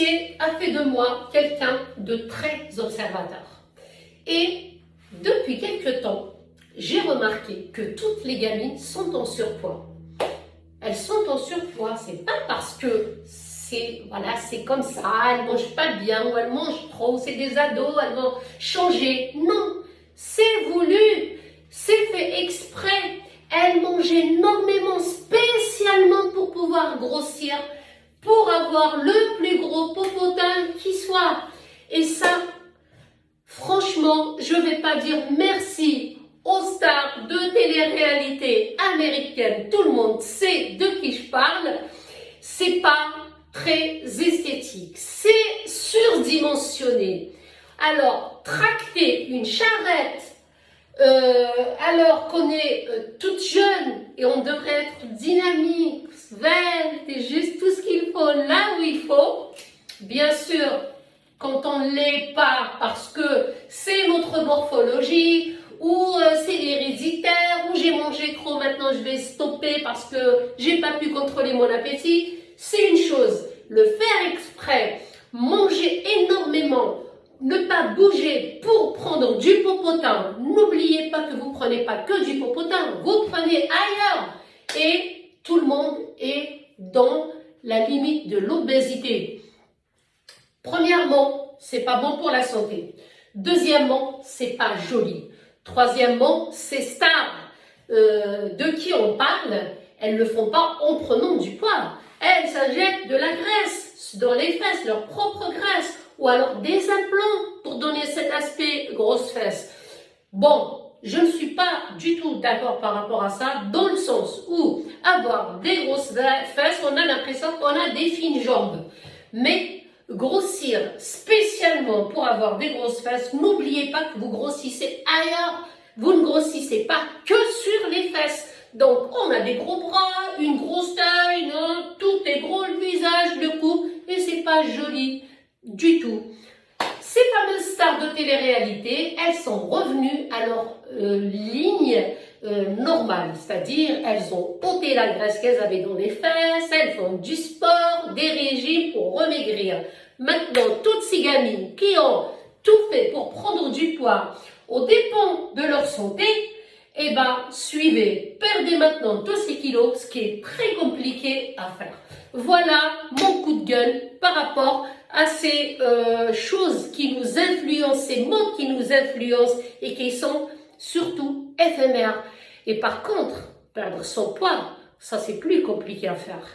métier a fait de moi quelqu'un de très observateur. Et depuis quelque temps, j'ai remarqué que toutes les gamines sont en surpoids. Elles sont en surpoids, c'est pas parce que c'est comme ça, elles mangent pas bien ou elles mangent trop, c'est des ados, elles vont changer. Non, c'est voulu, c'est fait exprès. Elles mangent énormément, spécialement pour pouvoir grossir, pour avoir le plus gros popotin qui soit. Et ça, franchement, je ne vais pas dire merci aux stars de télé-réalité américaine. Tout le monde sait de qui je parle. C'est pas très esthétique, c'est surdimensionné. Alors, tracter une charrette alors qu'on est toute jeune et on devrait être dynamique, svelte et juste tout ce qu'il faut là où il faut. Bien sûr, quand on ne l'est pas parce que c'est notre morphologie ou c'est héréditaire ou j'ai mangé trop, maintenant je vais stopper parce que j'ai pas pu contrôler mon appétit, c'est une chose. Le faire exprès, manger énormément, ne pas bouger pour prendre du popotin. N'oubliez pas que vous ne prenez pas que du popotin, vous prenez ailleurs. Et tout le monde est dans la limite de l'obésité. Premièrement, c'est pas bon pour la santé. Deuxièmement, c'est pas joli. Troisièmement, ces stars de qui on parle, elles ne le font pas en prenant du poids. Elles s'injectent de la graisse dans les fesses, leur propre graisse, ou alors des implants pour donner cet aspect grosse fesse. Bon, je ne suis pas du tout d'accord par rapport à ça, dans le sens où avoir des grosses fesses, on a l'impression qu'on a des fines jambes. Mais grossir spécialement pour avoir des grosses fesses, n'oubliez pas que vous grossissez ailleurs, vous ne grossissez pas que sur les fesses. Donc on a des gros bras, une grosse taille, tout est gros, le visage, le cou, et c'est pas joli du tout. Ces fameuses stars de télé-réalité, elles sont revenues à leur ligne normale, c'est-à-dire elles ont ôté la graisse qu'elles avaient dans les fesses, elles font du sport, des régimes pour remaigrir. Maintenant, toutes ces gamines qui ont tout fait pour prendre du poids aux dépens de leur santé, eh ben, suivez, perdez maintenant tous ces kilos, ce qui est très compliqué à faire. Voilà mon coup de gueule par rapport à ces choses qui nous influencent, ces mots qui nous influencent et qui sont surtout éphémères. Et par contre, perdre son poids, ça c'est plus compliqué à faire.